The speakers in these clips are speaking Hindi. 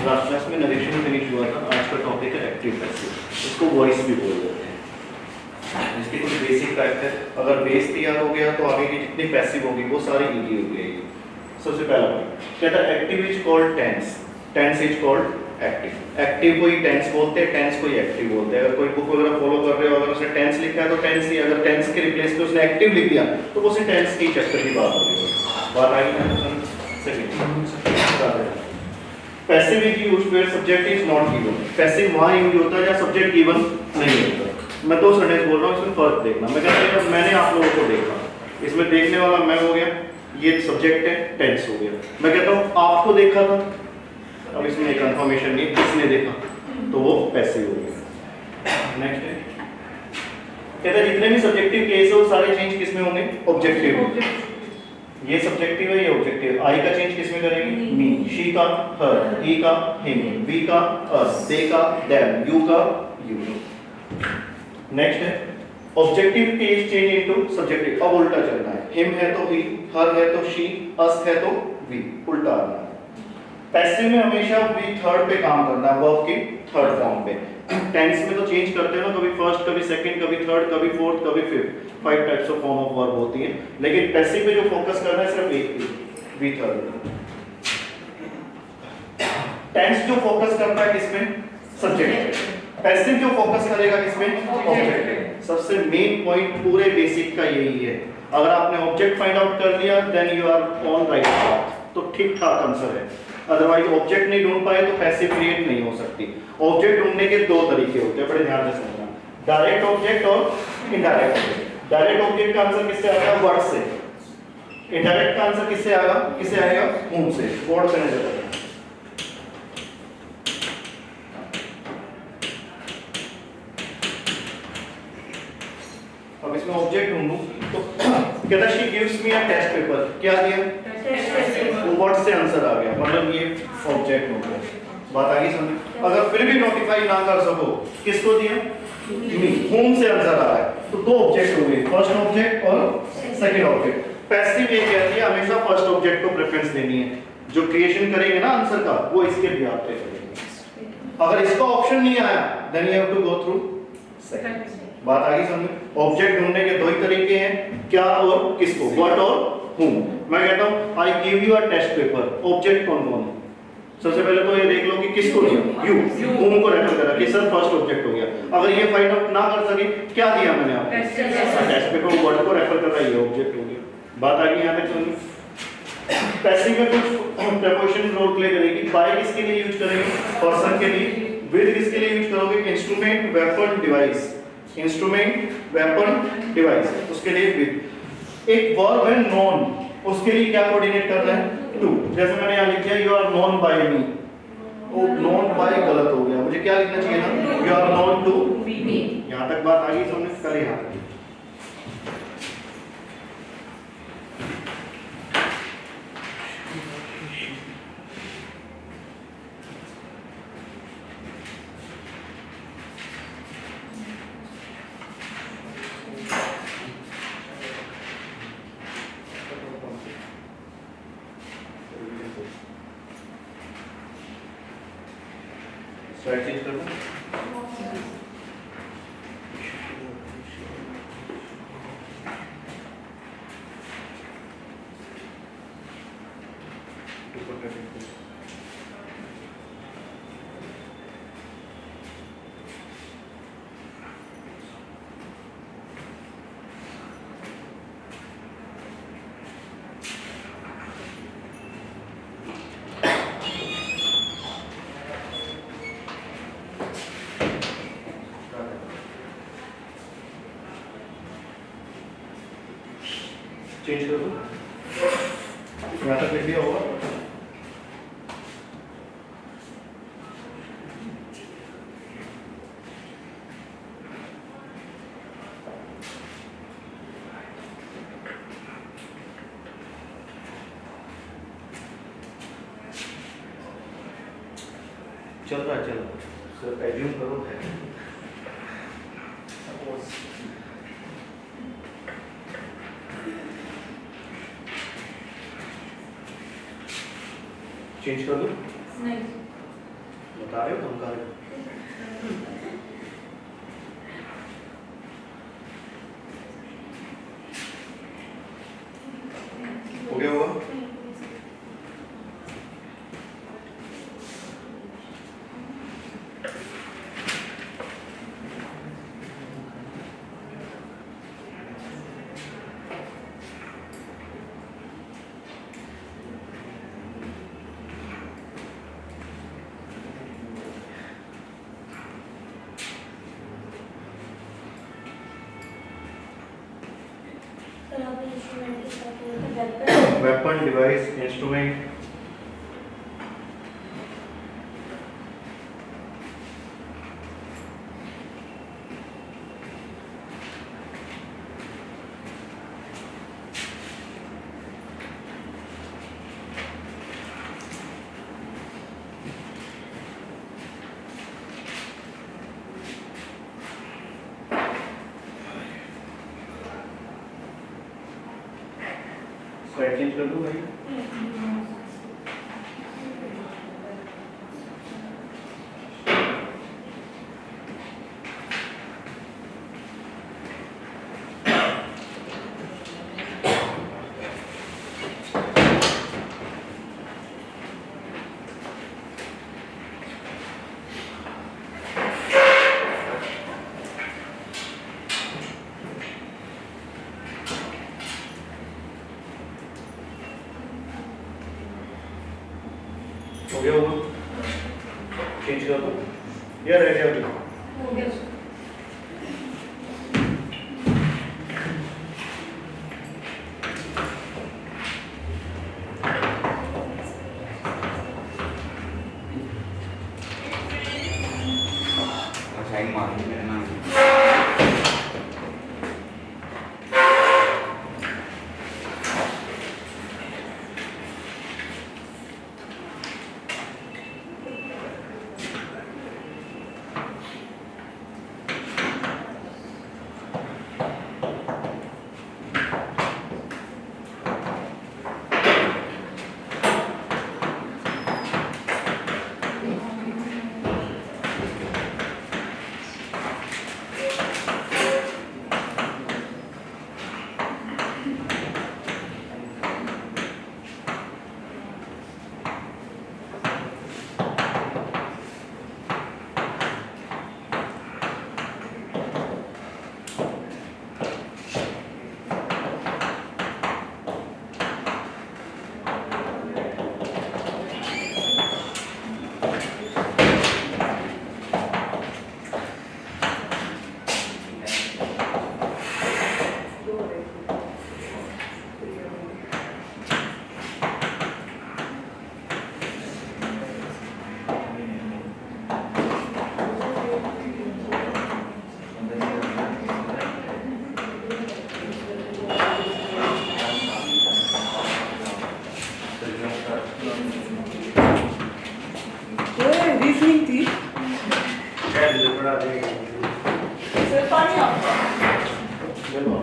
लास्ट क्लास में नरेशन फिनिश हुआ था। आज का टॉपिक है एक्टिव पैसिव, इसको वॉइस भी बोल देते हैं। इसके कुछ बेसिक फैक्ट है। अगर बेस तैयार हो गया तो आगे की जितनी पैसिव होगी वो सारी इजी हो जाएगी। सबसे पहला पॉइंट कहता है active is called tense, tense is called active. Active को ही टेंस बोलते हैं, टेंस को ही एक्टिव बोलते हैं। अगर कोई बुक वगैरह फॉलो कर रहे हो, अगर उसने टेंस लिखा है तो टेंस ही, अगर टेंस के रिप्लेस पे उसने एक्टिव लिख दिया तो वो सिर्फ टेंस की चक्कर की बात होगी। बात आई ना? Second passive is used where subject is not given. Passive वहां यूज होता है जहां सब्जेक्ट गिवन नहीं होता। मैं दो सेंटेंस बोल रहा हूं, इसमें फर्क देखना। मैं कहता हूं मैंने आप लोगों को देखा, इसमें देखने वाला मैं हो गया, ये सब्जेक्ट है, टेंस हो गया। मैं कहता हूं आपको देखा था, अब इसमें एक कंफर्मेशन नहीं, किसने देखा, तो वो पैसिव हो गया। नेक्स्ट है कहता है जितने भी सब्जेक्टिव केस है वो सारे चेंज किस में होंगे? ऑब्जेक्टिव। ये सब्जेक्टिव है, ये ऑब्जेक्टिव। आई का चेंज किस में करेंगे? मी। शी का हर, ही का हिम, वी का अस, दे का देम, यू का यू। नेक्स्ट है objective case change into subjective. अब उल्टा चलना है, हिम है तो ही, हर है तो शी, अस है तो वी, उल्टा आना है। पैसिव में हमेशा वी थर्ड पे काम करना है, वर्ब की थर्ड फॉर्म पे। टेंस में तो चेंज करते हो ना, कभी फर्स्ट, कभी सेकंड, कभी थर्ड, कभी फोर्थ, कभी fifth. 5 types of form of verb होती है, लेकिन पैसिव पे जो फोकस करना है सिर्फ एक पे, वी थर्ड। टेंस जो फोकस करता है किसमें? सब्जेक्ट। पैसिव जो फोकस करेगा किसमें? ऑब्जेक्ट। सबसे मेन पॉइंट पूरे बेसिक का यही है। अगर आपने ऑब्जेक्ट फाइंड आउट कर लिया then you are on right path, तो ठीक ठाक आंसर है। अदरवाइज ऑब्जेक्ट नहीं ढूंढ पाए तो पैसिव क्रिएट नहीं हो सकती। ऑब्जेक्ट ढूंढने के दो तरीके होते हैं, बड़े ध्यान से समझना, डायरेक्ट ऑब्जेक्ट और इनडायरेक्ट ऑब्जेक्ट। डायरेक्ट ऑब्जेक्ट का आंसर किससे आएगा? वर्ड से। इनडायरेक्ट का आंसर किससे आएगा? किससे आएगा? हूम से। बोर्ड पे नजर रखना। अब इसमें ऑब्जेक्ट ढूंढूं तो कहता है she gives me a test paper. क्या दिया? Test paper. वो वर्ड से आंसर आ गया, मतलब ये ऑब्जेक्ट हो गया। बात आ गई समझ? अगर फिर भी नोटिफाई ना कर सको, किसको दिया? मी। होम से आंसर आ रहा है तो दो ऑब्जेक्ट हो गए, फर्स्ट ऑब्जेक्ट और सेकंड ऑब्जेक्ट। पैसिव ये कहती है हमेशा फर्स्ट ऑब्जेक्ट को प्रेफरेंस देनी है। जो क्रिएशन करेंगे ना आंसर का, वो इसके बिहाफ पे करेंगे। अगर इसका ऑप्शन नहीं आया then you have to go through second. बात आ गई समझ? ऑब्जेक्ट ढूंढने के दो ही तरीके हैं, क्या और किसको, व्हाट और whom। मैं कहता हूं I give you a test paper, object कौन कौन है? सबसे पहले तो ये देख लो कि किसको दिया, यू। whom को रेफर करा कि सर फर्स्ट ऑब्जेक्ट हो गया। अगर ये फाइंड आउट ना कर सके, क्या दिया मैंने आपको? Test paper. वर्ड को रेफर कर रहा है, ये ऑब्जेक्ट हो गया। बात आ गई यहां तक समझ? पैसिव में कुछ प्रीपोजिशन रोल प्ले करेगी। बाय किसके लिए यूज करेंगे? पर्सन के लिए। विद किसके लिए यूज करोगे? Instrument, weapon, device. Instrument, weapon, device, उसके लिए विद। एक वर्ब है नोन, उसके लिए क्या कोऑर्डिनेट कर रहा है? टू। जैसे मैंने यहां लिख दिया यू आर नोन बाय मी, वो नोन बाय गलत हो गया, मुझे क्या लिखना चाहिए ना? You are known to me. यहां तक बात आ गई समझ? कल यहां तक स्लाइड चेंज कर दूं? चेंज कर दूं? यहाँ तक लिख दिया होगा। चल रहा है, चल रहा है। सिर्फ एज्यूम करो है। चेंज कर दूं? नहीं। बता रहे हो धमका रहे हो? हो गया होगा? Weapon, device, instrument. Slide change कर दूं भाई? हो गया होगा? चेंज कर दो या रह गया अभी? हो गया। साइन मार मेरा नाम रीजनिंग थी। पढ़ा देंगे सर पानी आता चलो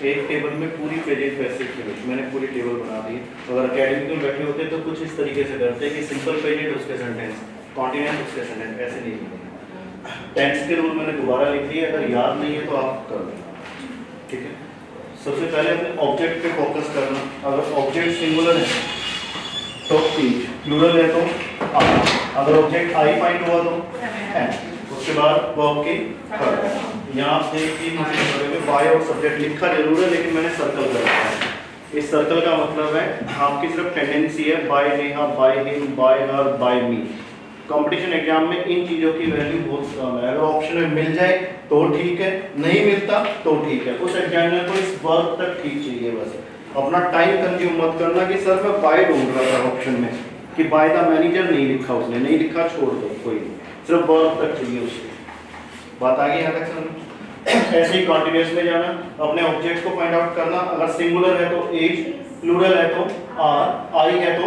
एक टेबल में पूरी प्रेजेंट पैसिव फिनिश मैंने पूरी टेबल बना दी। अगर अकेडमिक में बैठे होते तो कुछ इस तरीके से करते हैं कि सिंपल प्रेजेंट उसके सेंटेंस, कॉन्टिनेंट उसके सेंटेंस, ऐसे नहीं लिखना। टेंस के रूल मैंने दोबारा लिख दिए, अगर याद नहीं है तो आप कर देना, ठीक है। सबसे पहले अपने ऑब्जेक्ट पे फोकस करना। अगर ऑब्जेक्ट सिंगुलर है तो ईच, प्लूरल है तो आर, अगर ऑब्जेक्ट आई फाइंड हुआ तो एम, उसके बाद वर्ब की थर्ड। यहाँ आप देखिए बाय और सब्जेक्ट लिखा जरूर है लेकिन मैंने सर्कल कर रखा है। इस सर्कल का मतलब है आपकी सिर्फ टेंडेंसी है by Neha, by him, by her, by me. Competition exam में इन चीज़ों की वैल्यू बहुत कम है। अगर ऑप्शन में मिल जाए तो ठीक है, नहीं मिलता तो ठीक है। उस एग्जामिनर को इस वर्ब तक ठीक चाहिए बस। अपना टाइम कंज्यूम मत करना कि सर मैं बाय ढूंढ रहा था ऑप्शन में कि बाय द मैनेजर नहीं लिखा, उसने नहीं लिखा, छोड़ दो, कोई नहीं, सिर्फ वर्ब तक चाहिए उसको। बात आ गई यहाँ तक समझ? ऐसे ही कॉन्टिन्यूस में जाना, अपने ऑब्जेक्ट को फाइंड आउट करना। अगर सिंगुलर है तो एज, प्लूरल है तो आर, आई है तो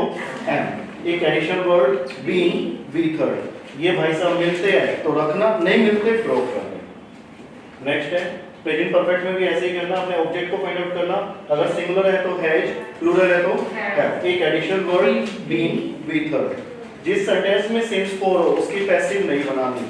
एम। एक additional word being, V third. ये भाई साहब मिलते हैं तो रखना, नहीं मिलते ड्रॉप कर देना। नेक्स्ट है प्रेजेंट परफेक्ट में भी ऐसे ही करना, अपने ऑब्जेक्ट को फाइंड आउट करना। अगर सिंगुलर है तो हैज, प्लूरल है तो हैव। एक additional word being, V third. जिस सेंटेंस में सिंस फोर हो उसकी पैसिव नहीं बनानी,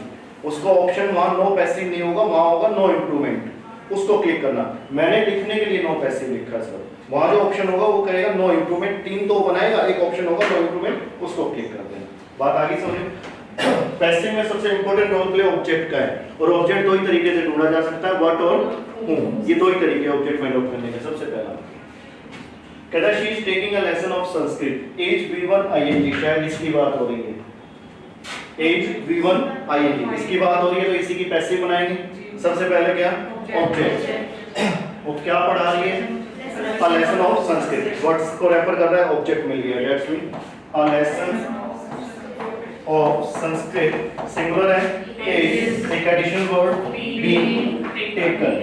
उसको ऑप्शन वहां नो पैसिव नहीं होगा, वहां होगा नो इंप्रूवमेंट, उसको क्लिक करना। मैंने लिखने के लिए नो पैसिव लिखा सर, वहां जो ऑप्शन होगा वो कहेगा नो इंप्रूवमेंट। तीन तो बनाएगा, एक ऑप्शन होगा नो इंप्रूवमेंट, उसको क्लिक कर देना। बात आगे समझे? पैसिव में सबसे इंपॉर्टेंट रोल प्ले ऑब्जेक्ट का है, और ऑब्जेक्ट दो ही तरीके से ढूंढा जा सकता है, व्हाट और हूम। ये दो ही तरीके ऑब्जेक्ट फाइंड आउट करने के। सबसे पहला कहता है she is taking a lesson of Sanskrit, as V1 ING, शायद इसकी बात हो रही है। एज V1 ING इसकी बात हो रही है तो इसी की पैसिव बनाएंगे। सबसे पहले क्या ऑब्जेक्ट, वो क्या पढ़ा रही है? अ लेसन ऑफ संस्कृत। वर्ड्स को रेफर कर रहा है, ऑब्जेक्ट मिल गया, that's mean a lesson of Sanskrit. Singular है एज, एक एडिशनल वर्ड बीइंग टेकन।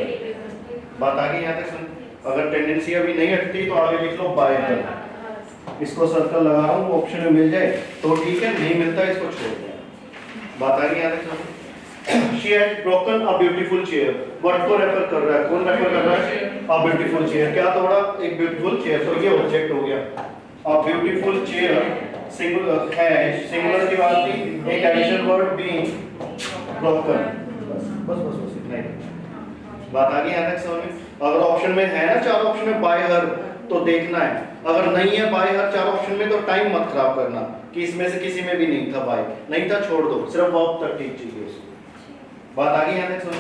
बात आ गई यहाँ तक समझ? अगर टेंडेंसी अभी नहीं हटती तो आगे लिख लो बाय हर। इसको सर्कल लगा रहा हूँ, ऑप्शन में मिल जाए तो ठीक है, नहीं मिलता इसको छोड़ दें। बात आ गई यहाँ तक समझ? She had broken a beautiful chair. Word को रेफर कर रहा है, कौन रेफर कर रहा है? A beautiful chair। क्या तोड़ा? एक beautiful chair, तो ये ऑब्जेक्ट हो गया। A beautiful chair सिंगुलर है, सिंगुलर की बात थी, एक एडिशनल वर्ड being broken। बस इतना ही। बात आ गई यहाँ तक समझ? अगर ऑप्शन में है ना चार ऑप्शन में बाय हर तो देखना है, अगर नहीं है बाय हर चार ऑप्शन में तो टाइम मत खराब करना कि इसमें से किसी में भी नहीं था, बाय नहीं था, छोड़ दो, सिर्फ वर्ब तक ठीक चाहिए उसको। बात आ गई यहाँ तक सुनो?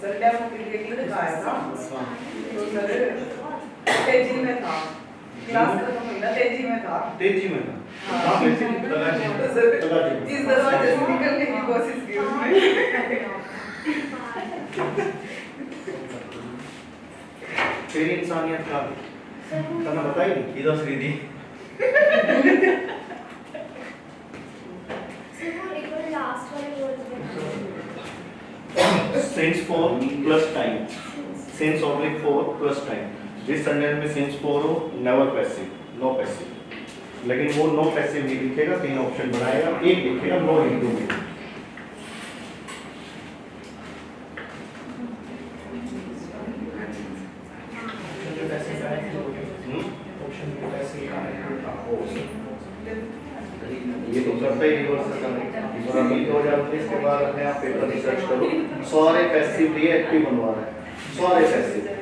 सर डेमो के लिए क्लिक आया था तो सर तेजी में था, क्लास खत्म हुई ना, तेजी में था। तेजी में हाँ। हाँ तेजी में लगा जी, तो सर लगा जी। इस दरवाजे से निकलने की कोशिश की उसने। तेरी इंसानियत का तने बताई नहीं इधर Sridevi since 4 plus time, since oblique 4 plus time। जिस सेंटेंस में since 4 हो never passive, no passive, लेकिन वो no passive नहीं लिखेगा, तीन ऑप्शन बनाएगा, एक लिखेगा no improvement। ये तो करता ही रिवर्स करना, और अभी 2019 के बाद अपने आप पेपर रिसर्च करो, सारे पैसिव लिए एक्टिव बनवा रहे हैं, सारे पैसिव।